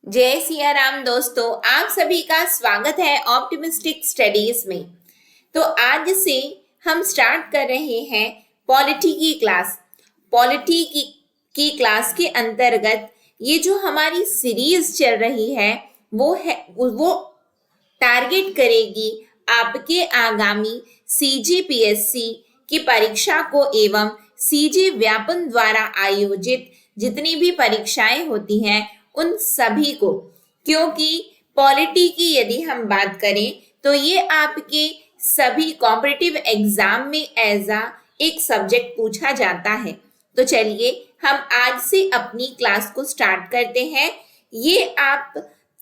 जय सिया राम दोस्तों, आप सभी का स्वागत है ऑप्टिमिस्टिक स्टडीज में। तो आज से हम स्टार्ट कर रहे हैं पॉलिटी की क्लास। पॉलिटी की क्लास के अंतर्गत ये जो हमारी सीरीज चल रही है वो टारगेट करेगी आपके आगामी सीजीपीएससी की परीक्षा को एवं सीजी व्यापन द्वारा आयोजित जितनी भी परीक्षाएं होती हैं उन सभी को। क्योंकि पॉलिटी की यदि हम बात करें तो ये आपके सभी कॉम्पिटिटिव एग्जाम में एज एक सब्जेक्ट पूछा जाता है। तो चलिए हम आज से अपनी क्लास को स्टार्ट करते हैं। ये आप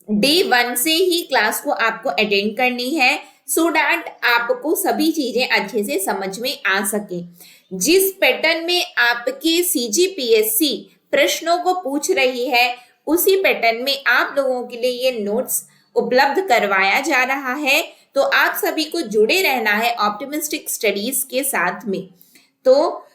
डे 1 से ही क्लास को आपको अटेंड करनी है सो दैट आपको सभी चीजें अच्छे से समझ में आ सके। जिस पैटर्न में आपके सीजीपीएससी प्रश्नों को पूछ रही है उसी पैटर्न में आप लोगों के लिए ये नोट्स उपलब्ध करवाया जा रहा है। तो आप सभी को जुड़े रहना है ऑप्टिमिस्टिक स्टडीज के साथ में। तो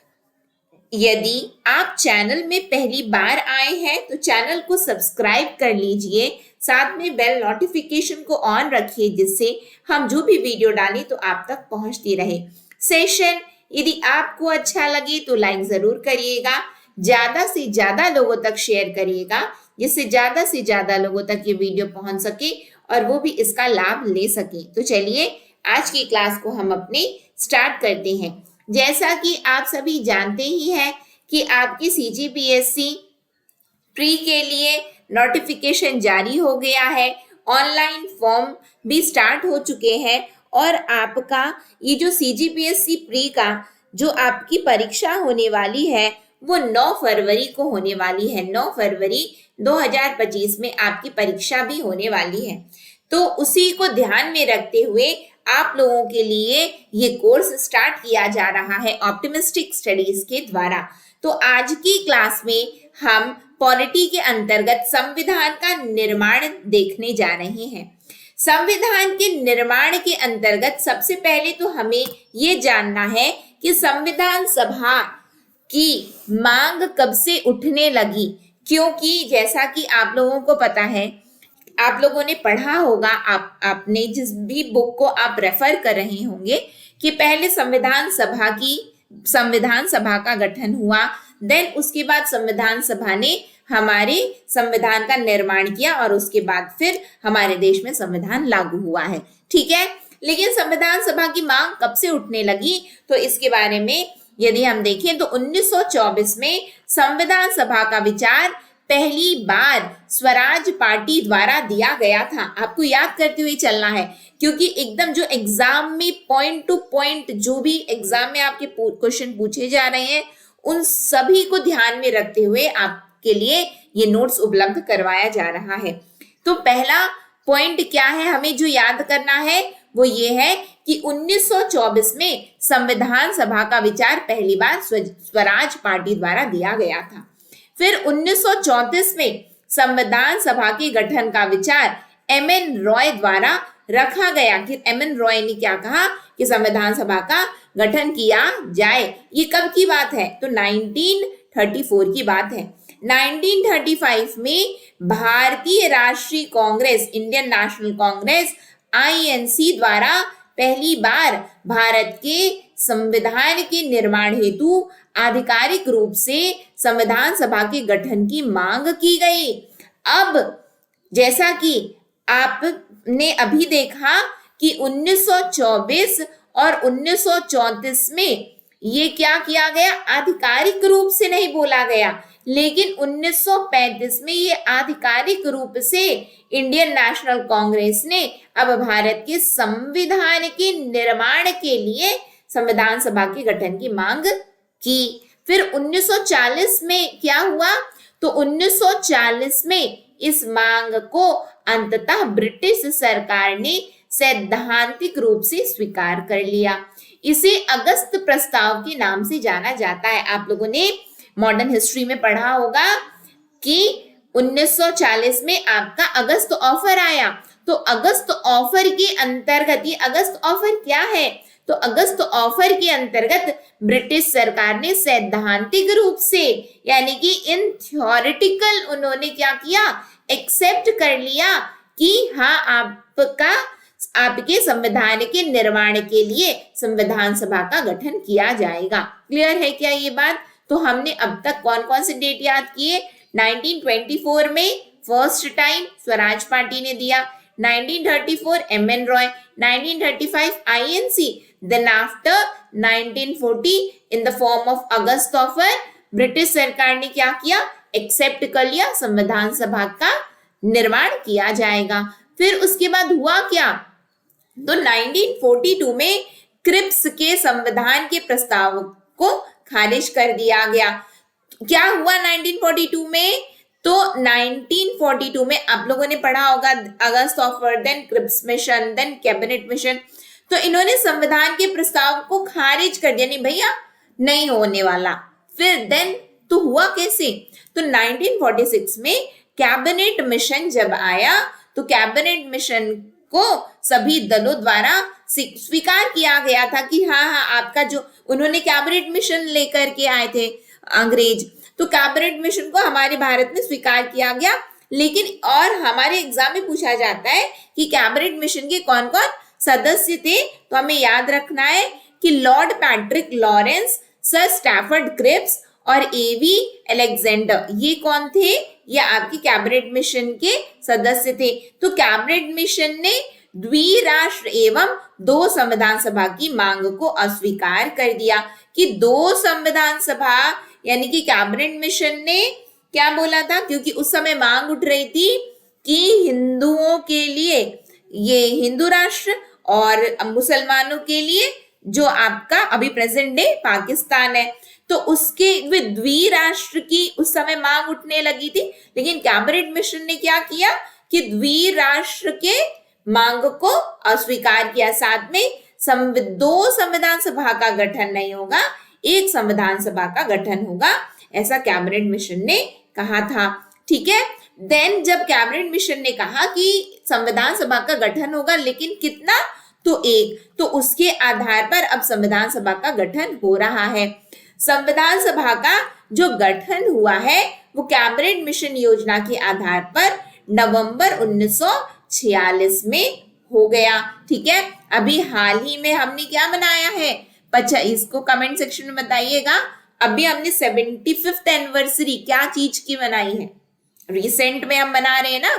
यदि आप चैनल में पहली बार आए हैं तो चैनल को सब्सक्राइब कर लीजिए, साथ में बेल नोटिफिकेशन को ऑन रखिए जिससे हम जो भी वीडियो डालें तो आप तक पहुंचती रहे। सेशन यदि आपको अच्छा लगे तो लाइक जरूर करिएगा, ज्यादा से ज्यादा लोगों तक शेयर करिएगा जिससे ज्यादा से ज्यादा लोगों तक ये वीडियो पहुंच सके और वो भी इसका लाभ ले सके। तो चलिए आज की क्लास को हम अपने स्टार्ट करते हैं। जैसा कि आप सभी जानते ही हैं कि आपकी सीजीपीएससी प्री के लिए नोटिफिकेशन जारी हो गया है, ऑनलाइन फॉर्म भी स्टार्ट हो चुके हैं और आपका ये जो सीजीपीएससी प्री का जो आपकी परीक्षा होने वाली है वो 9 फरवरी को होने वाली है। 9 फरवरी 2025 में आपकी परीक्षा भी होने वाली है। तो उसी को ध्यान में रखते हुए आप लोगों के लिए ये कोर्स स्टार्ट किया जा रहा है ऑप्टिमिस्टिक स्टडीज के द्वारा। तो आज की क्लास में हम पॉलिटी के अंतर्गत संविधान का निर्माण देखने जा रहे हैं। संविधान के निर्माण के अंतर्गत सबसे पहले तो हमें ये जानना है कि संविधान सभा की मांग कब से उठने लगी। क्योंकि जैसा कि आप लोगों को पता है, आप लोगों ने पढ़ा होगा, आपने जिस भी बुक को आप रेफर कर रहे होंगे कि पहले संविधान सभा का गठन हुआ, देन उसके बाद संविधान सभा ने हमारे संविधान का निर्माण किया और उसके बाद फिर हमारे देश में संविधान लागू हुआ है। ठीक है, लेकिन संविधान सभा की मांग कब से उठने लगी तो इसके बारे में यदि हम देखें तो 1924 में संविधान सभा का विचार पहली बार स्वराज पार्टी द्वारा दिया गया था। आपको याद करते हुए चलना है क्योंकि एकदम जो एग्जाम में पॉइंट टू पॉइंट जो भी एग्जाम में आपके क्वेश्चन पूछे जा रहे हैं उन सभी को ध्यान में रखते हुए आपके लिए ये नोट्स उपलब्ध करवाया जा रहा है। तो पहला पॉइंट क्या है हमें जो याद करना है वो ये है कि 1924 में संविधान सभा का विचार पहली बार स्वराज पार्टी द्वारा दिया गया था। फिर 1934 में संविधान सभा के गठन का विचार एमएन रॉय द्वारा रखा गया कि एमएन रॉय ने क्या कहा कि संविधान सभा का गठन किया जाए। ये कब की बात है तो 1934 की बात है। 1935 में भारतीय राष्ट्रीय Congress, Indian national Congress INC द्वारा पहली बार भारत के संविधान के निर्माण हेतु आधिकारिक रूप से संविधान सभा के गठन की मांग की गई। अब जैसा कि आपने अभी देखा कि 1924 और 1934 में ये क्या किया गया, आधिकारिक रूप से नहीं बोला गया, लेकिन 1935 में ये आधिकारिक रूप से इंडियन नेशनल कांग्रेस ने अब भारत के संविधान के निर्माण के लिए संविधान सभा के गठन की मांग की। फिर 1940 में क्या हुआ तो 1940 में इस मांग को अंततः ब्रिटिश सरकार ने सैद्धांतिक रूप से स्वीकार कर लिया। इसे अगस्त प्रस्ताव के नाम से जाना जाता है। आप लोगों ने मॉडर्न हिस्ट्री में पढ़ा होगा कि 1940 में आपका अगस्त ऑफर आया। तो अगस्त ऑफर के अंतर्गत, ये अगस्त ऑफर क्या है तो अगस्त ऑफर के अंतर्गत ब्रिटिश सरकार ने सैद्धांतिक रूप से यानी कि इन थ्योरेटिकल उन्होंने क्या किया एक्सेप्ट कर लिया कि हाँ आपके संविधान के निर्माण के लिए संविधान सभा का गठन किया जाएगा। क्लियर है क्या ये बात? तो हमने अब तक कौन कौन से डेट याद किए? 1924 में फर्स्ट टाइम स्वराज पार्टी ने दिया, 1934 M N. Roy, 1935 INC, then after 1940 in the form of August offer British सरकार ने क्या किया? एक्सेप्ट कर लिया, संविधान सभा का निर्माण किया जाएगा। फिर उसके बाद हुआ क्या? तो 1942 में क्रिप्स के संविधान के प्रस्ताव को खारिज कर दिया गया। क्या हुआ 1942 में? तो 1942 में आप लोगों ने पढ़ा होगा अगस्त offer, then Cripps mission, then cabinet mission. तो इन्होंने संविधान के प्रस्ताव को खारिज कर दिया, नहीं भैया नहीं होने वाला। फिर देन तो हुआ कैसे? तो 1946 में कैबिनेट मिशन जब आया तो कैबिनेट मिशन को सभी दलों द्वारा स्वीकार किया गया था कि हाँ आपका जो उन्होंने कैबिनेट मिशन लेकर के आए थे अंग्रेज, तो कैबिनेट मिशन को हमारे भारत में स्वीकार किया गया। लेकिन और हमारे एग्जाम में पूछा जाता है कि कैबिनेट मिशन के कौन कौन सदस्य थे, तो हमें याद रखना है कि Lord Patrick Lawrence, sir Stafford Cripps और एवी अलेक्जेंडर, ये कौन थे? ये आपके कैबिनेट मिशन के सदस्य थे। तो कैबिनेट मिशन ने द्विराष्ट्र एवं दो संविधान सभा की मांग को अस्वीकार कर दिया कि दो संविधान सभा, यानी कि कैबिनेट मिशन ने क्या बोला था? क्योंकि उस समय मांग उठ रही थी कि हिंदुओं के लिए ये हिंदू राष्ट्र और मुसलमानों के लिए जो आपका अभी प्रेजेंट डे पाकिस्तान है, तो उसके द्विराष्ट्र की उस समय मांग उठने लगी थी। लेकिन कैबिनेट मिशन ने क्या किया कि द्विराष्ट्र के मांग को अस्वीकार किया। साथ में दो संविधान सभा का गठन नहीं होगा, एक संविधान सभा का गठन होगा, ऐसा कैबिनेट मिशन ने कहा था। ठीक है, देन जब कैबिनेट मिशन ने कहा कि संविधान सभा का गठन होगा, लेकिन कितना? तो एक, तो उसके आधार पर अब संविधान सभा का गठन हो रहा है। संविधान सभा का जो गठन हुआ है वो कैबिनेट मिशन योजना के आधार पर नवंबर 1946 में हो गया। ठीक है, अभी हाल ही में हमने क्या मनाया है? अच्छा, इसको कमेंट सेक्शन में बताइएगा। अभी हमने 75th एनिवर्सरी क्या चीज की मनाई है? रिसेंट में हम मना रहे हैं ना,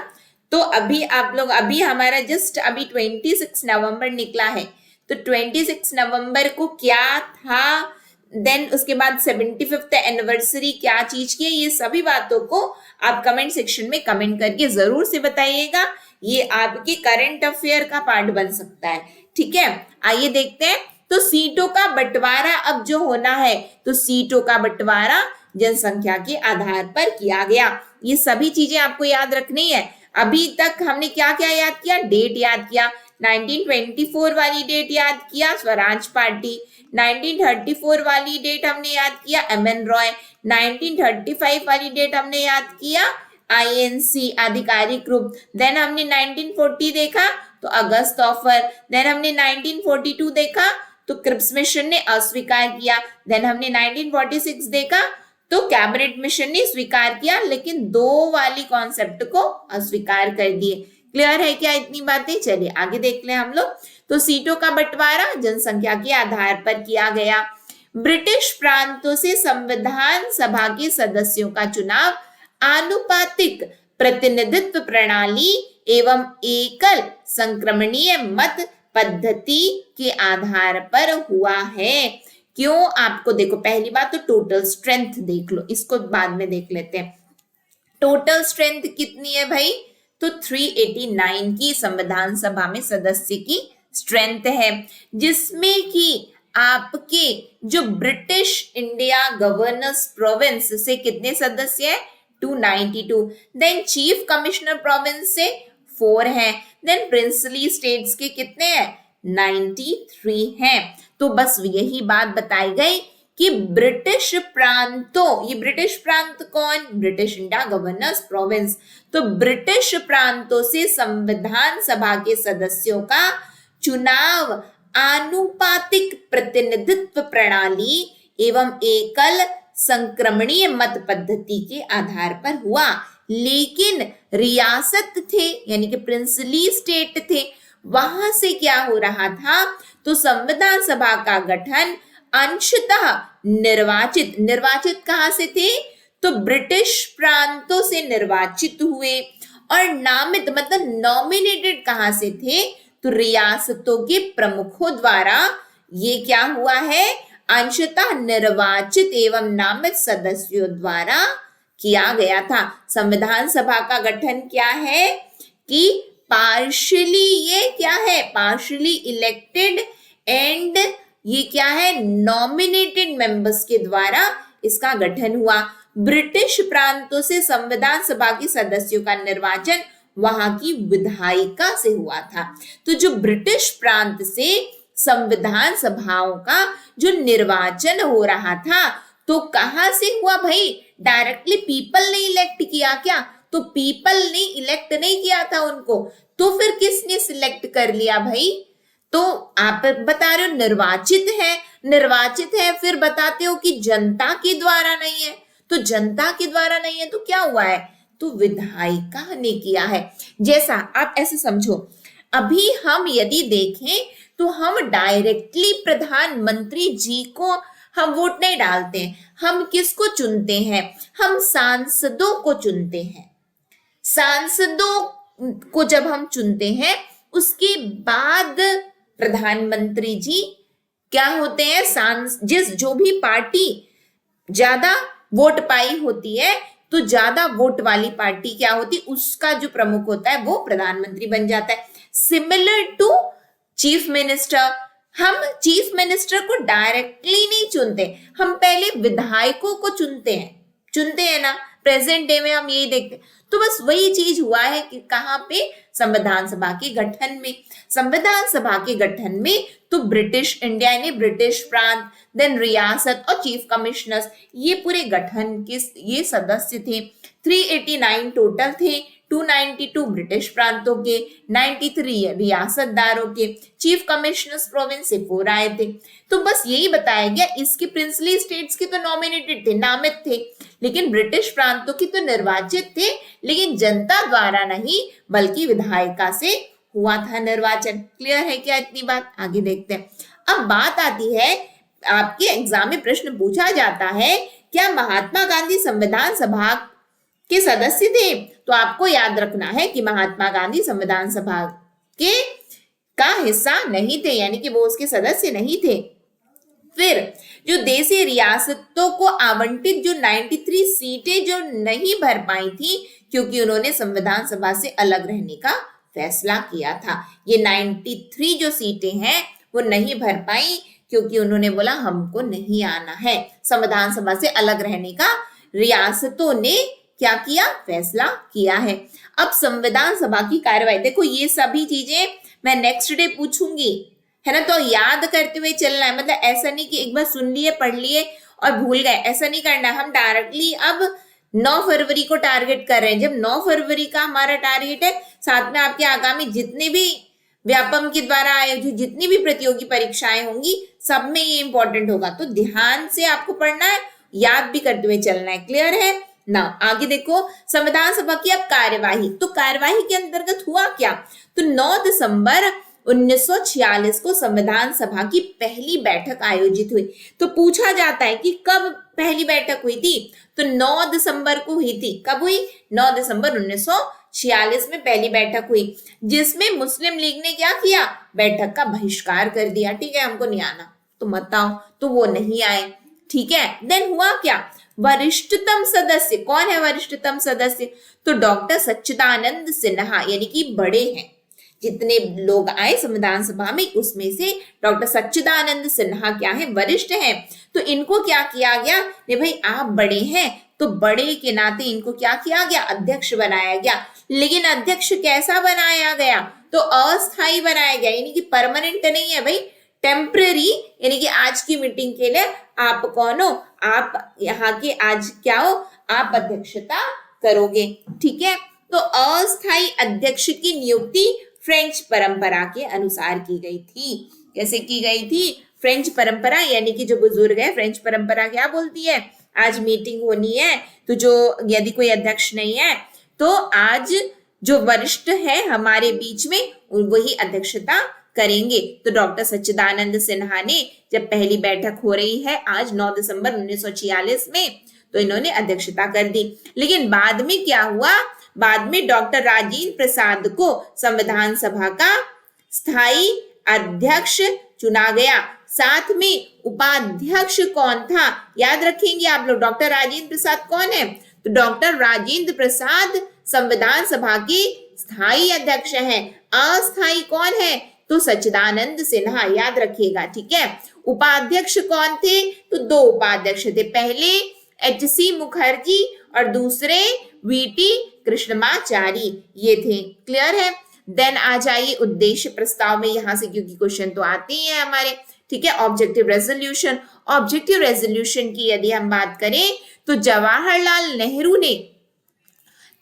तो अभी आप लोग, अभी हमारा जस्ट अभी 26 नवंबर निकला है, तो 26 नवंबर को क्या था, देन उसके बाद 75th एनिवर्सरी क्या चीज की है, ये सभी बातों को आप कमेंट सेक्शन में कमेंट करके जरूर से बताइएगा। ये आपके करंट अफेयर का पार्ट बन सकता है। ठीक है, आइए देखते हैं। तो सीटों का बंटवारा अब जो होना है, तो सीटों का बंटवारा जनसंख्या के आधार पर किया गया। ये सभी चीजें आपको याद रखनी है। अभी तक हमने क्या क्या याद किया? डेट याद किया, 1924 वाली डेट याद किया स्वराज पार्टी, 1934 वाली डेट हमने याद किया एम.एन. रॉय, 1935 वाली डेट हमने याद किया आईएनसी आधिकारिक रूप, देन हमने 1940 देखा तो अगस्त ऑफर, देन हमने 1942 देखा तो क्रिप्स मिशन ने अस्वीकार किया, देन हमने 1946 देखा तो कैबिनेट मिशन ने स्वीकार किया, लेकिन दो वाली कॉन्सेप्ट को अस्वीकार कर दिए। क्लियर है क्या इतनी बातें? चलिए आगे देख लें हम लोग। तो सीटों का बंटवारा जनसंख्या के आधार पर किया गया। ब्रिटिश प्रांतों से संविधान सभा के सदस्यों का चुनाव आनुपातिक प्रतिनिधित्व प्रणाली एवं एकल संक्रमणीय मत पद्धति के आधार पर हुआ है। क्यों? आपको देखो, पहली बात तो टोटल स्ट्रेंथ देख लो, इसको बाद में देख लेते हैं। टोटल स्ट्रेंथ कितनी है भाई? तो 389 की संविधान सभा में सदस्य की स्ट्रेंथ है, जिसमें कि आपके जो ब्रिटिश इंडिया गवर्नर्स प्रोविंस से कितने सदस्य हैं? 292। देन चीफ कमिश्नर प्रोविंस से 4 हैं। देन प्रिंसली स्टेट्स के कितने हैं? 93 हैं। तो बस यही बात बताई गई कि ब्रिटिश प्रांतों, ये ब्रिटिश प्रांत कौन? British India governors province. तो ब्रिटिश प्रांतों से संविधान सभा के सदस्यों का चुनाव आनुपातिक प्रतिनिधित्व प्रणाली एवं एकल संक्रमणीय मत पद्धति के आधार पर हुआ। लेकिन रियासत थे यानी कि प्रिंसली स्टेट थे, वहां से क्या हो रहा था, तो संविधान सभा का गठन अंशतः निर्वाचित, निर्वाचित कहां से थे, तो ब्रिटिश प्रांतों से निर्वाचित हुए, और नामित मतलब नॉमिनेटेड कहां से थे, तो रियासतों के प्रमुखों द्वारा ये क्या हुआ है, अंशतः निर्वाचित एवं नामित सदस्यों द्वारा किया गया था। संविधान सभा का गठन क्या है कि पार्शियली, ये क्या है, पार्शियली इलेक्टेड एंड ये क्या है, नॉमिनेटेड मेंबर्स के द्वारा इसका गठन हुआ। ब्रिटिश प्रांतों से संविधान सभा के सदस्यों का निर्वाचन वहां की विधायिका से हुआ था। तो जो ब्रिटिश प्रांत से संविधान सभाओं का जो निर्वाचन हो रहा था, तो कहां से हुआ भाई, डायरेक्टली पीपल ने इलेक्ट किया क्या, तो पीपल ने इलेक्ट नहीं किया था उनको, तो फिर किसने सिलेक्ट कर लिया भाई, तो आप बता रहे हो निर्वाचित है, निर्वाचित है, फिर बताते हो कि जनता के द्वारा नहीं है, तो जनता के द्वारा नहीं है तो क्या हुआ है, तो विधायिका ने किया है। जैसा आप ऐसे समझो, अभी हम यदि देखें तो हम डायरेक्टली प्रधानमंत्री जी को हम वोट नहीं डालते हैं, हम किसको चुनते हैं, हम सांसदों को चुनते हैं। सांसदों को जब हम चुनते हैं उसके बाद प्रधानमंत्री जी क्या होते हैं, जिस जो भी पार्टी ज्यादा वोट पाई होती है, तो ज्यादा वोट वाली पार्टी क्या होती है, उसका जो प्रमुख होता है वो प्रधानमंत्री बन जाता है। सिमिलर टू चीफ मिनिस्टर, हम चीफ मिनिस्टर को डायरेक्टली नहीं चुनते, हम पहले विधायकों को चुनते हैं ना, प्रेजेंट डे में हम यही देखते हैं। तो बस वही चीज हुआ है कि कहां पे, संविधान सभा के गठन में। संविधान सभा के गठन में तो ब्रिटिश इंडिया यानी ब्रिटिश प्रांत, देन रियासत और चीफ कमिश्नर्स, ये पूरे गठन के ये सदस्य थे। 389 टोटल थे, 292 ब्रिटिश प्रांतों के, 93 रियासतदारों के, चीफ कमिश्नर्स प्रोविंस से 4 आए थे। तो बस यही बताया गया, इसके प्रिंसली स्टेट्स के तो नॉमिनेटेड थे, नामित थे, लेकिन ब्रिटिश प्रांतों की तो निर्वाचित थे, लेकिन जनता द्वारा नहीं बल्कि विधायिका से हुआ था निर्वाचन। क्लियर है क्या इतनी बात? आगे देखते हैं। अब बात आती है, आपके एग्जाम में प्रश्न पूछा जाता है, क्या महात्मा गांधी संविधान सभा के सदस्य थे? तो आपको याद रखना है कि महात्मा गांधी संविधान सभा के का हिस्सा नहीं थे, यानी कि वो उसके सदस्य नहीं थे। फिर जो देशी रियासतों को आवंटित जो 93 सीटें जो नहीं भर पाई थी, क्योंकि उन्होंने संविधान सभा से अलग रहने का फैसला किया था। ये 93 जो सीटें हैं वो नहीं भर पाई क्योंकि उन्होंने बोला हमको नहीं आना है, संविधान सभा से अलग रहने का रियासतों ने क्या किया, फैसला किया है। अब संविधान सभा की कार्यवाही देखो, ये सभी चीजें मैं नेक्स्ट डे पूछूंगी, है ना, तो याद करते हुए चलना है। मतलब ऐसा नहीं कि एक बार सुन लिए पढ़ लिए और भूल गए, ऐसा नहीं करना। हम डायरेक्टली अब 9 फरवरी को टारगेट कर रहे हैं। जब 9 फरवरी का हमारा टारगेट है, साथ में आपके आगामी जितने भी व्यापम के द्वारा आयोजित जितनी भी प्रतियोगी परीक्षाएं होंगी, सब में ये इंपॉर्टेंट होगा। तो ध्यान से आपको पढ़ना है, याद भी करते हुए चलना है। क्लियर है ना? आगे देखो, संविधान सभा की अब कार्यवाही। तो कार्यवाही के अंतर्गत हुआ क्या, तो 9 दिसंबर 1946 को संविधान सभा की पहली बैठक आयोजित हुई। तो पूछा जाता है कि कब पहली बैठक हुई थी, तो 9 दिसंबर को हुई थी। कब हुई? 9 दिसंबर 1946 में पहली बैठक हुई, जिसमें मुस्लिम लीग ने क्या किया, बैठक का बहिष्कार कर दिया। ठीक है, हमको नहीं आना, तो मत आओ, तो वो नहीं आए। ठीक है, देन हुआ क्या, वरिष्ठतम सदस्य कौन है, वरिष्ठतम सदस्य तो डॉक्टर सच्चिदानंद सिन्हा, यानी कि बड़े हैं, जितने लोग आए संविधान सभा में उसमें से डॉक्टर सच्चिदानंद सिन्हा क्या है, वरिष्ठ हैं। तो इनको क्या किया गया, ने भाई आप बड़े हैं तो बड़े के नाते इनको क्या किया गया, अध्यक्ष बनाया गया। लेकिन अध्यक्ष कैसा बनाया गया, तो अस्थायी बनाया गया, यानी कि परमानेंट नहीं है भाई, टेम्पररी, यानी कि आज की मीटिंग के लिए आप कौन हो, आप यहाँ के आज क्या हो, आप अध्यक्षता करोगे। ठीक है, तो अस्थायी अध्यक्ष की नियुक्ति फ्रेंच परंपरा के अनुसार की गई थी। कैसे की गई थी, फ्रेंच परंपरा, यानी कि जो बुजुर्ग है, फ्रेंच परंपरा क्या बोलती है, आज मीटिंग होनी है तो जो यदि कोई अध्यक्ष नहीं है तो आज जो वरिष्ठ है हमारे बीच में वही अध्यक्षता करेंगे। तो डॉक्टर सच्चिदानंद सिन्हा ने जब पहली बैठक हो रही है आज 9 दिसंबर 1946 में, तो इन्होंने अध्यक्षता कर दी। लेकिन बाद में क्या हुआ, बाद में डॉक्टर राजेंद्र प्रसाद को संविधान सभा का स्थायी अध्यक्ष चुना गया। साथ में उपाध्यक्ष कौन था, याद रखेंगे आप लोग, डॉक्टर राजेंद्र प्रसाद कौन है, तो डॉक्टर राजेंद्र प्रसाद संविधान सभा के स्थायी अध्यक्ष हैं। अस्थायी कौन है, तो सच्चिदानंद सिन्हा, याद रखिएगा, ठीक है। उपाध्यक्ष कौन थे, तो 2 उपाध्यक्ष थे, पहले HC मुखर्जी और दूसरे VT कृष्णमाचारी, ये थे। क्लियर है। देन आ जाइए उद्देश्य प्रस्ताव में, यहां से क्योंकि क्वेश्चन तो आते ही है हमारे, ठीक है। ऑब्जेक्टिव रेजोल्यूशन, ऑब्जेक्टिव रेजोल्यूशन की यदि हम बात करें तो जवाहरलाल नेहरू ने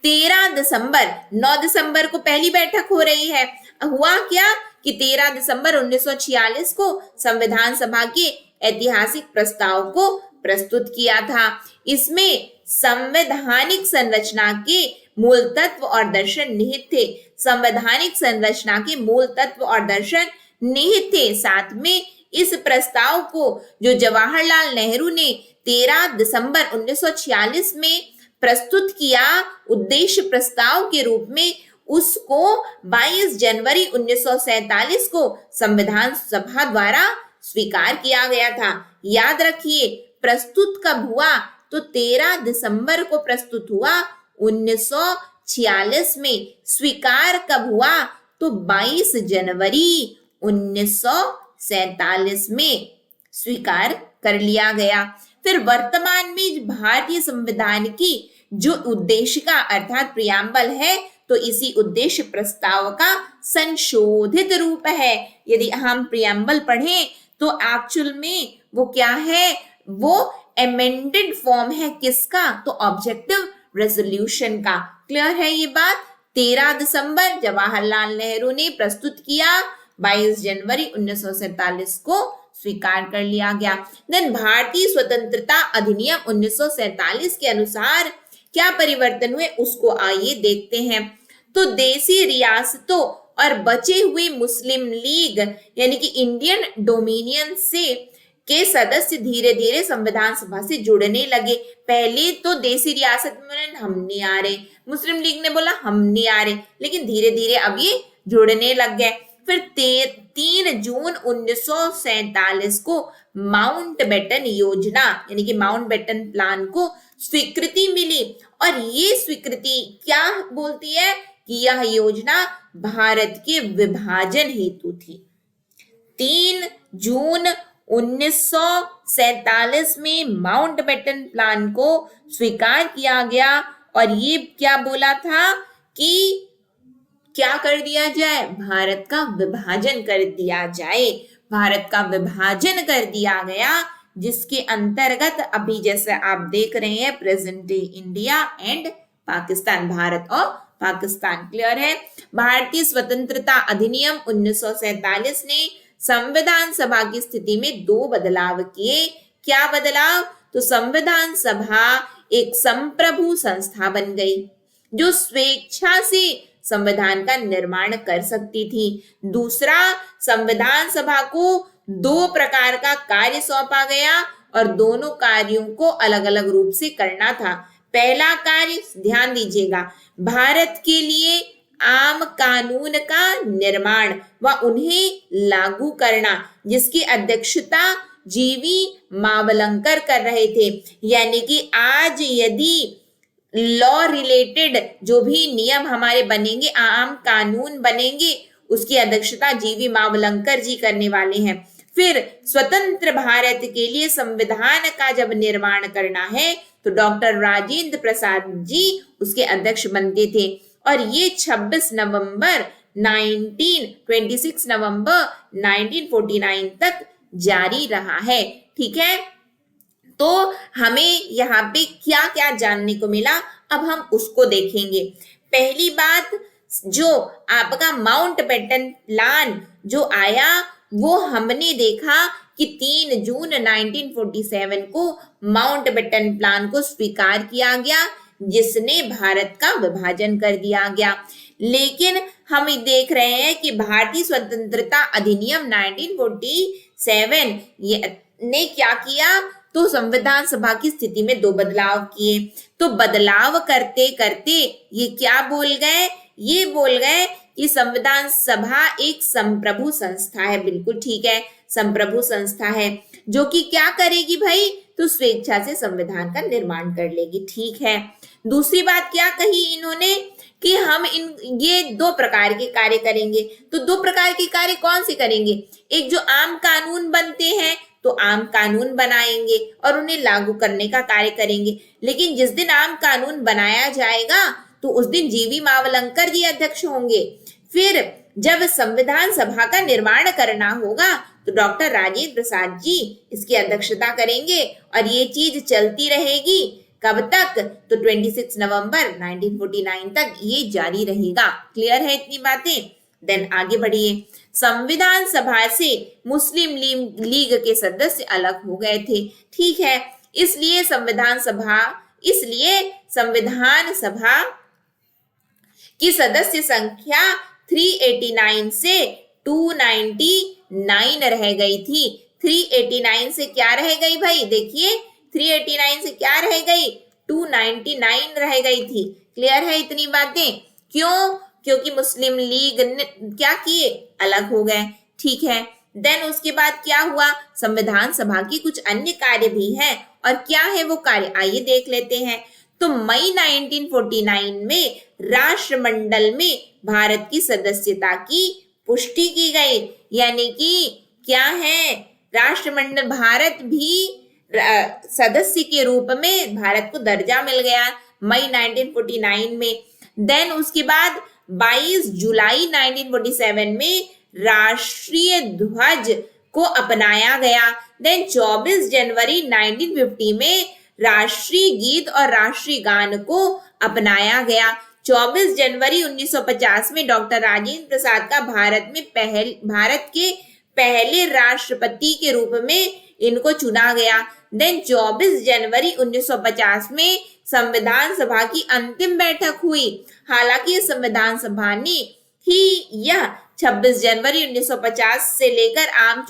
13 दिसंबर, 9 दिसंबर को पहली बैठक हो रही है, हुआ क्या कि 13 दिसंबर 1946 को संविधान सभा के ऐतिहासिक प्रस्ताव को प्रस्तुत किया था। इसमें संवैधानिक संरचना के मूल तत्व और दर्शन निहित थे, संवैधानिक संरचना के मूल तत्व और दर्शन निहित थे। साथ में इस प्रस्ताव को जो जवाहरलाल नेहरू ने 13 दिसंबर 1946 में प्रस्तुत किया उद्देश्य प्रस्ताव के रूप में, उसको 22 जनवरी 1947 को संविधान सभा द्वारा स्वीकार किया गया था। याद रखिए, प्रस्तुत कब हुआ, तो 13 दिसंबर को प्रस्तुत हुआ 1946 में। स्वीकार कब हुआ, तो 22 जनवरी 1947 में स्वीकार कर लिया गया। फिर वर्तमान में भारतीय संविधान की जो उद्देशिका अर्थात प्रियम्बल है, तो इसी उद्देश्य प्रस्ताव का संशोधित रूप है। यदि हम प्रियम्बल पढ़ें तो एक्चुअल में वो क्या है, वो एमेंडेड फॉर्म है किसका, तो ऑब्जेक्टिव रेजोल्यूशन का। क्लियर है ये बात। 13 दिसंबर जवाहरलाल नेहरू ने प्रस्तुत किया, 22 जनवरी 1947 को स्वीकार कर लिया गया। देन भारतीय स्वतंत्रता अधिनियम 1947 के अनुसार क्या परिवर्तन हुए उसको आइए देखते हैं। तो देसी रियासतों और बचे हुए मुस्लिम लीग यानी कि इंडियन डोमिनियन से के सदस्य धीरे धीरे संविधान सभा से जुड़ने लगे। पहले तो देसी रियासत में हम नहीं आ रहे, मुस्लिम लीग ने बोला हम नहीं आ रहे, लेकिन धीरे धीरे अब ये जुड़ने लग गए। फिर 3 जून 1947 को माउंटबेटन योजना यानी कि माउंटबेटन प्लान को स्वीकृति मिली, और ये स्वीकृति क्या बोलती है कि यह योजना भारत के विभाजन हेतु थी। 3 जून 1947 में माउंटबेटन प्लान को स्वीकार किया गया, और ये क्या बोला था कि क्या कर दिया जाए, भारत का विभाजन कर दिया जाए। भारत का विभाजन कर दिया गया, जिसके अंतर्गत अभी जैसे आप देख रहे हैं present day India and Pakistan, Bharat और पाकिस्तान। क्लियर है। भारतीय स्वतंत्रता अधिनियम 1947 ने संविधान सभा की स्थिति में 2 बदलाव किए। क्या बदलाव, तो संविधान सभा एक संप्रभु संस्था बन गई जो स्वेच्छा से संविधान का निर्माण कर सकती थी। दूसरा, संविधान सभा को 2 प्रकार का कार्य सौंपा गया और दोनों कार्यों को अलग अलग रूप से करना था। पहला कार्य, ध्यान दीजिएगा, भारत के लिए आम कानून का निर्माण व उन्हें लागू करना, जिसकी अध्यक्षता जीवी मावलंकर कर रहे थे। यानी कि आज यदि लॉ रिलेटेड जो भी नियम हमारे बनेंगे, आम कानून बनेंगे, उसकी अध्यक्षता जीवी मावलंकर जी करने वाले हैं। फिर स्वतंत्र भारत के लिए संविधान का जब निर्माण करना है तो डॉक्टर राजेंद्र प्रसाद जी उसके अध्यक्ष बनते थे, और ये 26 नवंबर 1949 तक जारी रहा है। ठीक है, तो हमें यहाँ पे क्या क्या जानने को मिला, अब हम उसको देखेंगे। पहली बात, जो आपका माउंटबेटन प्लान जो आया वो हमने देखा कि 3 जून 1947 को माउंटबेटन प्लान को स्वीकार किया गया, जिसने भारत का विभाजन कर दिया गया। लेकिन हम देख रहे हैं कि भारतीय स्वतंत्रता अधिनियम 1947 ने क्या किया, तो संविधान सभा की स्थिति में दो बदलाव किए। तो बदलाव करते करते ये क्या बोल गए, ये बोल गए कि संविधान सभा एक संप्रभु संस्था है। बिल्कुल ठीक है, संप्रभु संस्था है जो कि क्या करेगी भाई, तो स्वेच्छा से संविधान का निर्माण कर लेगी। ठीक है, दूसरी बात क्या कही इन्होंने कि हम ये दो प्रकार के कार्य करेंगे। तो दो प्रकार के कार्य कौन से करेंगे, एक जो आम कानून बनते हैं तो आम कानून बनाएंगे और उन्हें लागू करने का कार्य करेंगे। लेकिन जिस दिन आम कानून बनाया जाएगा तो उस दिन जीवी मावलंकर जी अध्यक्ष होंगे। फिर जब संविधान सभा का निर्माण करना होगा तो डॉक्टर राजेंद्र प्रसाद जी इसकी अध्यक्षता करेंगे और ये चीज चलती रहेगी कब तक, तो 26 नवंबर 1949 तक ये जारी रहेगा। क्लियर है इतनी बातें। देन आगे बढ़िए। संविधान सभा से मुस्लिम लीग के सदस्य अलग हो गए थे। ठीक है, इसलिए संविधान सभा की सदस्य संख्या 389 से 299 रह गई थी। 389 से क्या रह गई भाई, देखिए 389 से क्या रह गई, 299 रह गई थी। क्लियर है इतनी बातें। क्यों, क्योंकि मुस्लिम लीग ने क्या किए, अलग हो गए। ठीक है, देन उसके बाद क्या हुआ, संविधान सभा की कुछ अन्य कार्य भी हैं और क्या है वो कार्य, आइए देख लेते हैं। तो मई 1949 में राष्ट्रमंडल में भारत की सदस्यता की पुष्टि की गई। यानी कि क्या है, राष्ट्रमंडल भारत भी सदस्य के रूप में भारत को दर्जा मिल गया मई 1949 में। देन उसके बाद 22 जुलाई 1947 में राष्ट्रीय ध्वज को अपनाया गया। देन 24 जनवरी 1950 में राष्ट्रीय गीत और राष्ट्रीय गान को अपनाया गया। 24 जनवरी 1950 में डॉक्टर राजेंद्र प्रसाद का भारत के पहले राष्ट्रपति के रूप में इनको चुना गया। देन 24 जनवरी 1950 में संविधान सभा की अंतिम बैठक हुई। हालांकि संविधान सभा ने ही यह 26 जनवरी 1950 से लेकर आम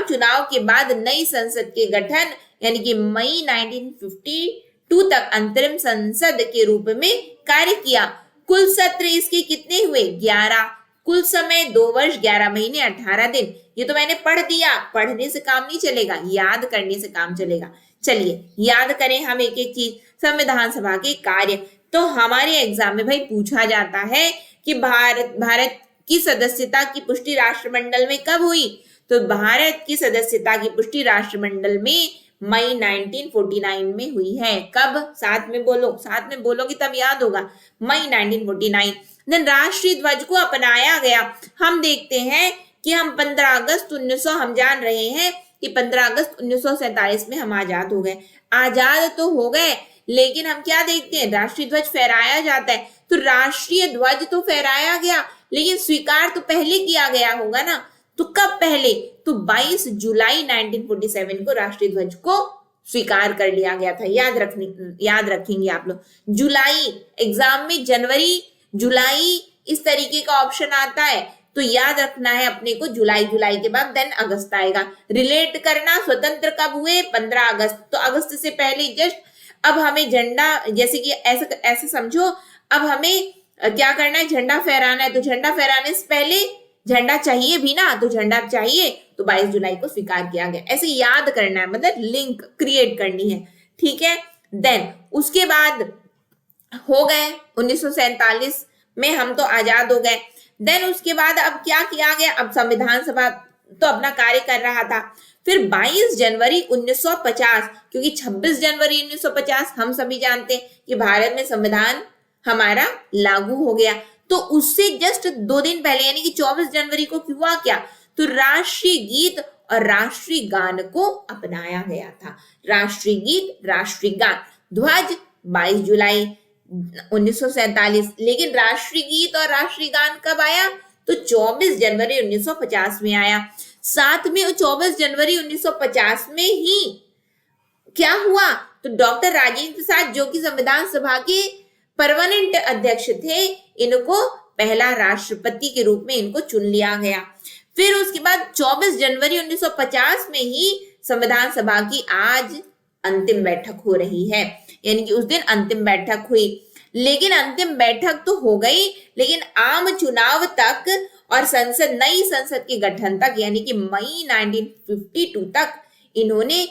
चुनाव के बाद नई संसद के गठन यानी कि मई 1952 तक अंतरिम संसद के रूप में कार्य किया। कुल सत्र इसके कितने हुए, 11। कुल समय 2 वर्ष 11 महीने 18 दिन। ये तो मैंने पढ़ दिया, पढ़ने से काम नहीं चलेगा, याद करने से काम चलेगा। चलिए याद करें हम एक एक चीज। संविधान सभा के कार्य, तो हमारे एग्जाम में भाई पूछा जाता है कि भारत की सदस्यता की पुष्टि राष्ट्रमंडल में कब हुई, तो भारत की सदस्यता की पुष्टि राष्ट्रमंडल में मई 1949 में हुई है। कब, साथ में बोलो, साथ में बोलोगे तब याद होगा, मई 1949। देन राष्ट्रीय ध्वज को अपनाया गया। हम देखते हैं कि हम 15 अगस्त 1900 हम जान रहे हैं कि 15 अगस्त 1947 में हम आजाद हो गए। आजाद तो हो गए, लेकिन हम क्या देखते हैं, राष्ट्रीय ध्वज फहराया जाता है। तो राष्ट्रीय ध्वज तो फहराया गया, लेकिन स्वीकार तो पहले किया गया होगा ना। तो कब पहले, तो 22 जुलाई 1947 को राष्ट्रीय ध्वज को स्वीकार कर लिया गया था। याद रखेंगे आप लोग। जुलाई, एग्जाम में जनवरी जुलाई इस तरीके का ऑप्शन आता है, तो याद रखना है अपने को, जुलाई के बाद देन अगस्त आएगा। रिलेट करना, स्वतंत्र कब हुए, 15 अगस्त, तो अगस्त से पहले जस्ट। अब हमें झंडा, जैसे कि ऐसे समझो, अब हमें क्या करना है, झंडा फहराना है। तो झंडा फहराने से पहले झंडा चाहिए भी ना, तो झंडा चाहिए, तो 22 जुलाई को स्वीकार किया गया। ऐसे याद करना है, मतलब लिंक क्रिएट करनी है। ठीक है, देन उसके बाद हो गए 1947 में हम तो आजाद हो गए। देन उसके बाद अब क्या किया गया, अब संविधान सभा तो अपना कार्य कर रहा था। फिर 22 जनवरी 1950, क्योंकि 26 जनवरी 1950 हम सभी जानते हैं कि भारत में संविधान हमारा लागू हो गया। तो उससे जस्ट 2 दिन पहले यानी कि 24 जनवरी को हुआ क्या, तो राष्ट्रीय गीत और राष्ट्रीय गान को अपनाया गया था। राष्ट्रीय गीत, राष्ट्रीय गान। ध्वज 22 जुलाई 1947, लेकिन राष्ट्रीय गीत और राष्ट्रीय गान कब आया, तो 24 जनवरी 1950 में आया। साथ में 24 जनवरी 1950 में ही क्या हुआ, तो डॉक्टर राजेंद्र प्रसाद जो कि संविधान सभा के परमानेंट अध्यक्ष थे, इनको पहला राष्ट्रपति के रूप में इनको चुन लिया गया। फिर उसके बाद 24 जनवरी 1950 में ही संविधान सभा की आज अंतिम बैठक हो रही है, यानी कि उस दिन अंतिम बैठक हुई। लेकिन अंतिम बैठक तो हो गई, लेकिन आम चुनाव तक और नई संसद के गठन तक, यानी कि मई 1952 तक इन्होंने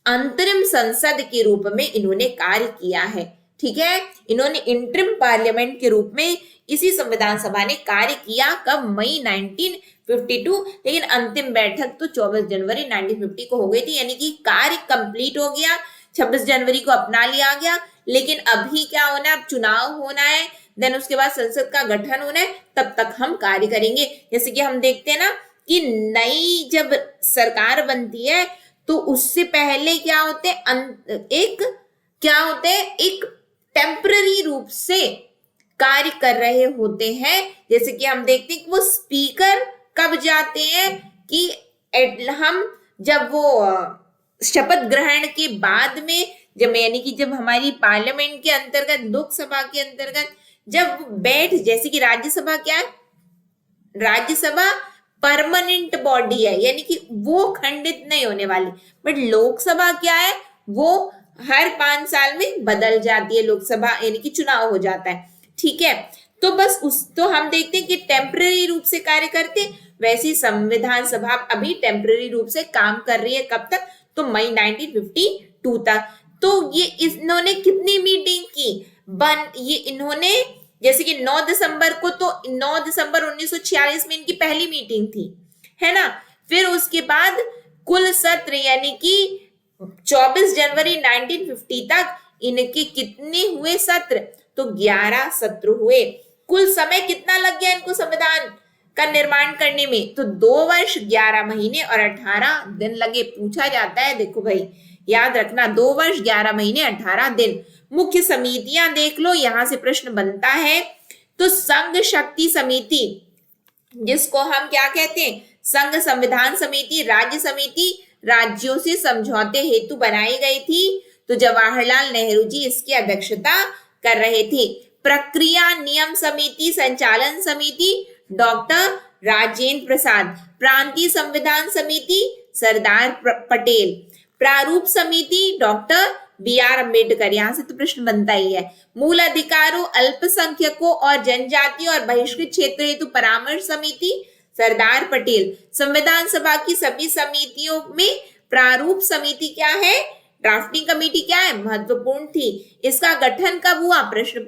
अंतरिम संसद के रूप में इन्होंने कार्य किया है। ठीक है, इन्होंने इंटरिम पार्लियामेंट के रूप में इसी संविधान सभा ने कार्य किया। कब? मई 1952। लेकिन अंतिम बैठक तो 24 जनवरी 1950 को हो गई थी, यानी कि कार्य कंप्लीट हो गया, 26 जनवरी को अपना लिया गया। लेकिन अभी क्या होना है? अब चुनाव होना है, देन उसके बाद संसद का गठन होना है, तब तक हम कार्य करेंगे। जैसे कि हम देखते हैं ना कि नई जब सरकार बनती है तो उससे पहले क्या होते हैं, एक टेम्पररी रूप से कार्य कर रहे होते हैं। जैसे कि हम देखते हैं कि वो स्पीकर कब जाते हैं कि हम जब वो शपथ ग्रहण के बाद में, जब यानी कि जब हमारी पार्लियामेंट के अंतर्गत, लोकसभा के अंतर्गत जब बैठ, जैसे कि राज्यसभा क्या है? राज्यसभा परमानेंट बॉडी है, यानी कि वो खंडित नहीं होने वाली। बट लोकसभा क्या है? वो हर 5 साल में बदल जाती है लोकसभा, यानी कि चुनाव हो जाता है। ठीक है, तो बस तो हम देखते हैं कि टेम्पररी रूप से कार्य करते, वैसी संविधान सभा अभी टेम्पररी रूप से काम कर रही है। कब तक? तो मई 1952 तक। तो ये इन्होंने कितनी मीटिंग की? ये इन्होंने जैसे कि 9 दिसंबर को, तो 9 दिसंबर 1946 में इनकी पहली मीटिंग थी, है ना। फिर उसके बाद कुल सत्र, यानी कि 24 जनवरी 1950 तक इनके कितने हुए सत्र? तो 11 सत्र हुए। कुल समय कितना लग गया इनको संविधान का निर्माण करने में? तो 2 वर्ष 11 महीने और 18 दिन लगे। पूछा जाता है, देखो भाई याद रखना, 2 वर्ष 11 महीने 18 दिन। मुख्य समितियां देख लो, यहां से प्रश्न बनता है। तो संघ शक्ति समिति, जिसको हम क्या कहते हैं? संघ संविधान समिति, राज्य समिति, राज्यों से समझौते हेतु बनाई गई थी। तो जवाहरलाल नेहरू जी इसकी अध्यक्षता कर रहे थे। प्रक्रिया नियम समिति, संचालन समिति, डॉक्टर राजेंद्र प्रसाद। प्रांतीय संविधान समिति, सरदार पटेल। प्रारूप समिति, डॉक्टर बी.आर. अम्बेडकर। यहां से तो प्रश्न बनता ही है। मूल अधिकारों, अल्पसंख्यकों और जनजातियों और बहिष्कृत क्षेत्र हेतु परामर्श समिति, सरदार पटेल। संविधान सभा की सभी समितियों में प्रारूप समिति क्या है? ड्राफ्टिंग कमेटी क्या है? महत्वपूर्ण थी। इसका गठन कब हुआ? प्रश्न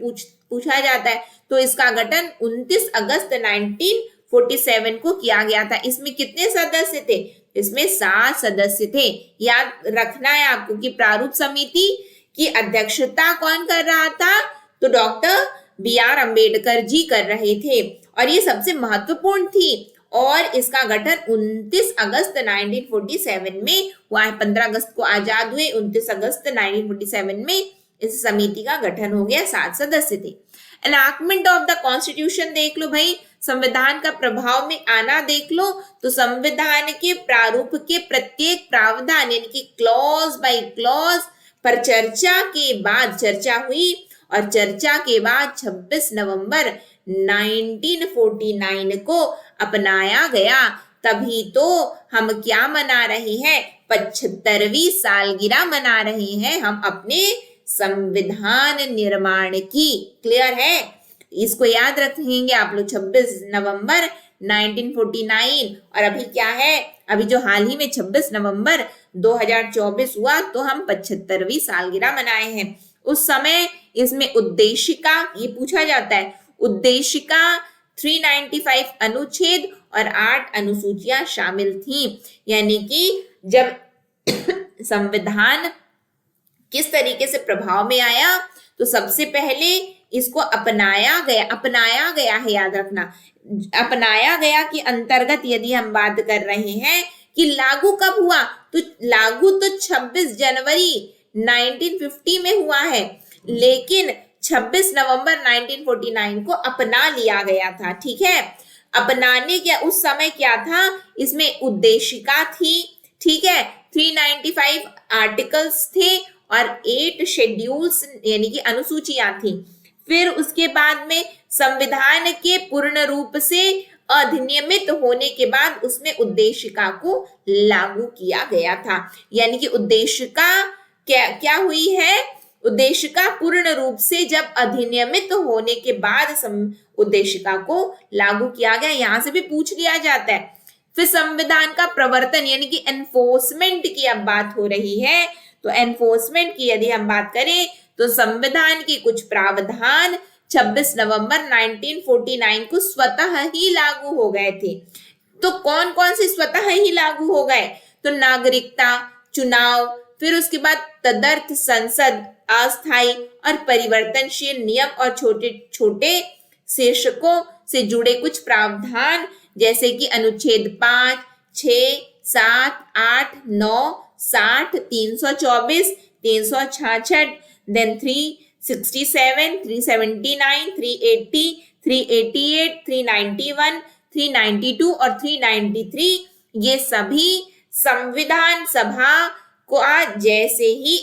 पूछा जाता है। तो इसका गठन 29 अगस्त 1947 को किया गया था। इसमें कितने सदस्य थे? इसमें 7 सदस्य थे। याद रखना है आपको कि प्रारूप समिति की अध्यक्षता कौन कर रहा था? तो डॉक्टर बी.आर. अम्बेडकर जी कर रहे थे, और ये सबसे महत्वपूर्ण थी। और इसका गठन 29 अगस्त 1947 में हुआ है। 15 अगस्त को आजाद हुए, 29 अगस्त 1947 में इस समिति का गठन हो गया। 7 सदस्य थे। एनैक्टमेंट ऑफ द कॉन्स्टिट्यूशन देख लो भाई, संविधान का प्रभाव में आना देख लो। तो संविधान के प्रारूप के प्रत्येक प्रावधान, यानी कि क्लॉज बाय क्लॉज पर चर्चा के बाद चर्चा हुई, और चर्चा के बाद 26 नवंबर 1949 को अपनाया गया। तभी तो हम क्या मना रहे हैं? 75वीं सालगिरह मना रहे हैं हम अपने संविधान निर्माण की। क्लियर है? इसको याद रखेंगे आप लोग। 26 नवंबर 1949, और अभी क्या है? अभी जो हाल ही में 26 नवंबर 2024 हुआ, तो हम 75वीं सालगिरह मनाए हैं। उस समय इसमें उद्देशिका, ये पूछा जाता है, उद्देशिका 395 अनुच्छेद और 8 अनुसूचियां शामिल थी। यानी कि जब संविधान किस तरीके से प्रभाव में आया, तो सबसे पहले इसको अपनाया गया है। याद रखना, अपनाया गया के अंतर्गत यदि हम बात कर रहे हैं कि लागू कब हुआ, तो लागू तो 26 जनवरी 1950 में हुआ है, लेकिन 26 नवंबर 1949 को अपना लिया गया था। ठीक है, अपनाने के उस समय क्या था? इसमें उद्देशिका थी। ठीक है, 395 आर्टिकल्स थे और 8 शेड्यूल्स यानी कि अनुसूचियां थी। फिर उसके बाद में संविधान के पूर्ण रूप से अधिनियमित होने के बाद उसमें उद्देशिका को लागू किया गया था। यानी कि उद्देशिका क्या क्या हुई है, उद्देशिका पूर्ण रूप से जब अधिनियमित होने के बाद उद्देशिका को लागू किया गया। यहां से भी पूछ लिया जाता है। फिर संविधान का प्रवर्तन यानी कि एनफोर्समेंट की अब बात हो रही है। तो एनफोर्समेंट की यदि हम बात करें तो संविधान के कुछ प्रावधान 26 नवंबर 1949 को स्वतः ही लागू हो गए थे। तो कौन कौन से स्वतः ही लागू हो गए? तो नागरिकता, चुनाव, फिर उसके बाद तदर्थ संसद, अस्थायी और परिवर्तनशील नियम और छोटे छोटे शीर्षकों से जुड़े कुछ प्रावधान जैसे कि अनुच्छेद 5, 6, 7, 8, 9, 60, 324, 366, देन 367, 379, 380, 388, 391, 392 और 393 ये सभी संविधान सभा को आज जैसे ही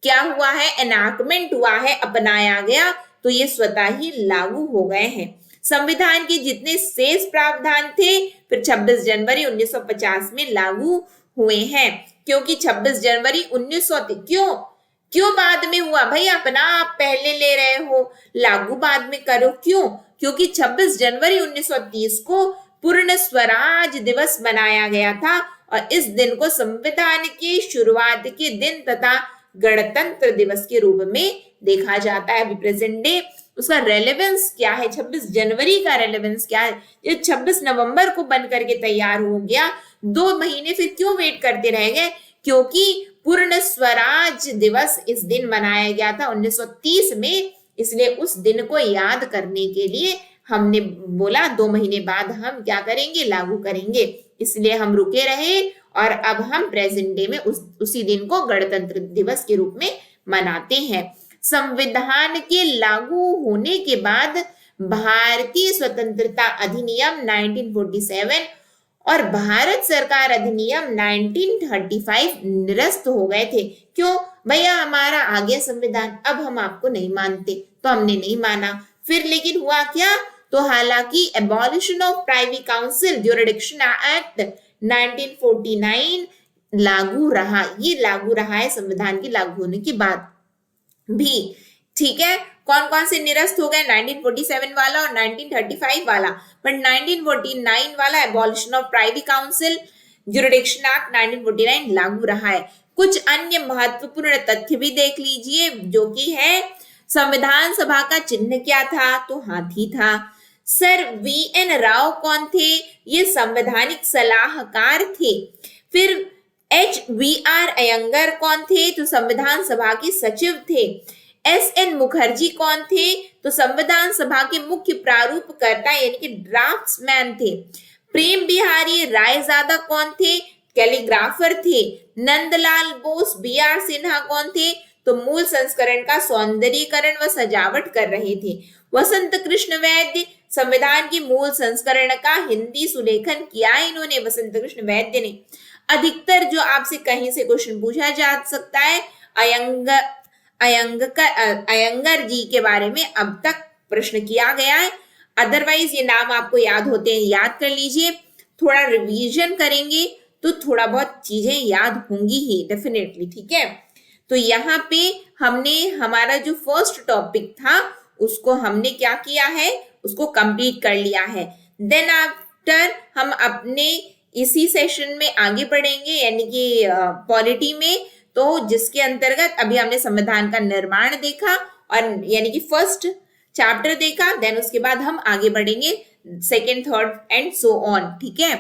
क्या हुआ है, एनाक्टमेंट हुआ है, अपनाया गया, तो ये स्वतः ही लागू हो गए हैं। संविधान के जितने शेष प्रावधान थे फिर 26 जनवरी 1950 में लागू हुए हैं। क्योंकि 26 जनवरी 1900 क्यों बाद में हुआ भाई? अपना आप पहले ले रहे हो, लागू बाद में करो, क्यों? क्योंकि 26 जनवरी 1930 को पूर्ण स्वराज दिवस मनाया गया था और इस दिन को संविधान की शुरुआत के दिन तथा गणतंत्र दिवस के रूप में देखा जाता है। अभी प्रेजेंट डे उसका रेलेवेंस क्या है, 26 जनवरी का रेलेवेंस क्या है? ये 26 नवंबर को बन करके तैयार हो गया, 2 महीने फिर क्यों वेट करते रह गए? क्योंकि पूर्ण स्वराज दिवस इस दिन मनाया गया था 1930 में, इसलिए उस दिन को याद करने के लिए हमने बोला 2 महीने बाद हम क्या करेंगे, लागू करेंगे। इसलिए हम रुके रहे और अब हम प्रेजेंट डे में उसी दिन को गणतंत्र दिवस के रूप में मनाते हैं। संविधान के लागू होने के बाद भारतीय स्वतंत्रता अधिनियम 1947 और भारत सरकार अधिनियम 1935 निरस्त हो गए थे। क्यों भैया? हमारा आ गया संविधान, अब हम आपको नहीं मानते, तो हमने नहीं माना। फिर लेकिन हुआ क्या? तो हालांकि abolition of privy council jurisdiction act 1949 लागू रहा, ये लागू रहा है संविधान के लागू होने के बाद भी। ठीक है, कौन कौन से निरस्त हो गए? 1947 वाला और 1935 वाला, पर 1949 वाला abolition of privy council jurisdiction act 1949 लागू रहा है। कुछ अन्य महत्वपूर्ण तथ्य भी देख लीजिए जो कि है, संविधान सभा का चिन्ह क्या था? तो हाथी था। Sir VN. राव कौन थे? ये संवैधानिक सलाहकार थे। फिर H.V.R. अयंगर कौन थे? तो संविधान सभा के सचिव थे। S.N. मुखर्जी कौन थे? तो संविधान सभा के मुख्य प्रारूपकर्ता यानी कि ड्राफ्ट्समैन थे। प्रेम बिहारी रायजादा कौन थे? कैलीग्राफर थे। नंदलाल बोस B.R. सिन्हा कौन थे? तो मूल संस्करण का सौंदर्यीकरण व सजावट कर रहे थे। वसंत कृष्ण वैद्य संविधान की मूल संस्करण का हिंदी सुलेखन किया इन्होंने, वसंत कृष्ण वैद्य ने। अधिकतर जो आपसे कहीं से क्वेश्चन पूछा जा सकता है, अयंगर जी के बारे में अब तक प्रश्न किया गया है। अदरवाइज ये नाम आपको याद होते हैं, याद कर लीजिए। थोड़ा रिवीजन करेंगे तो थोड़ा बहुत चीजें याद होंगी ही डेफिनेटली। ठीक है, तो यहाँ पे हमने हमारा जो फर्स्ट टॉपिक था उसको हमने क्या किया है, उसको कंप्लीट कर लिया है। देन आफ्टर हम अपने इसी सेशन में आगे बढ़ेंगे यानी कि पॉलिटी में, तो जिसके अंतर्गत अभी हमने संविधान का निर्माण देखा और यानी कि फर्स्ट चैप्टर देखा, देन उसके बाद हम आगे बढ़ेंगे second, third and so on. ठीक है,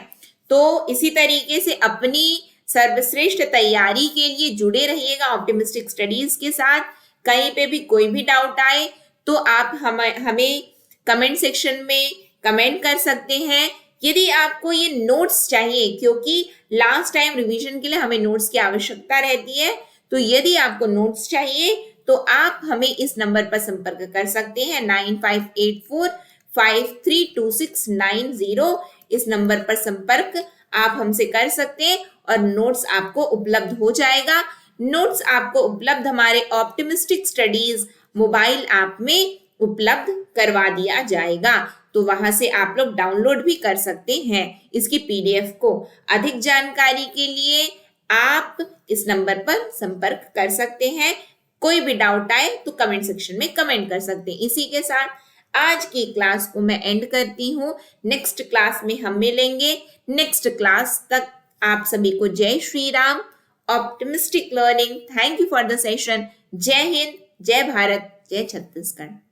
तो इसी तरीके से अपनी सर्वश्रेष्ठ तैयारी के लिए जुड़े रहिएगा ऑप्टिमिस्टिक स्टडीज के साथ। कहीं पे भी कोई भी डाउट आए तो आप हमें कमेंट सेक्शन में कमेंट कर सकते हैं। यदि आपको ये नोट्स चाहिए, क्योंकि लास्ट टाइम रिवीजन के लिए हमें नोट्स की आवश्यकता रहती है, तो यदि आपको नोट्स चाहिए तो आप हमें इस नंबर पर संपर्क कर सकते हैं 9584532690। इस नंबर पर संपर्क आप हमसे कर सकते हैं और नोट्स आपको उपलब्ध हो जाएगा। नोट्स आपको उपलब्ध हमारे ऑप्टिमिस्टिक स्टडीज मोबाइल ऐप में उपलब्ध करवा दिया जाएगा, तो वहां से आप लोग डाउनलोड भी कर सकते हैं इसकी पीडीएफ को। अधिक जानकारी के लिए आप इस नंबर पर संपर्क कर सकते हैं। कोई भी डाउट आए तो कमेंट सेक्शन में कमेंट कर सकते हैं। इसी के साथ आज की क्लास को मैं एंड करती हूँ। नेक्स्ट क्लास में हम मिलेंगे। नेक्स्ट क्लास तक आप सभी को जय Shri Ram, optimistic learning. Thank you for the session. जय हिंद, जय भारत, जय छत्तीसगढ़।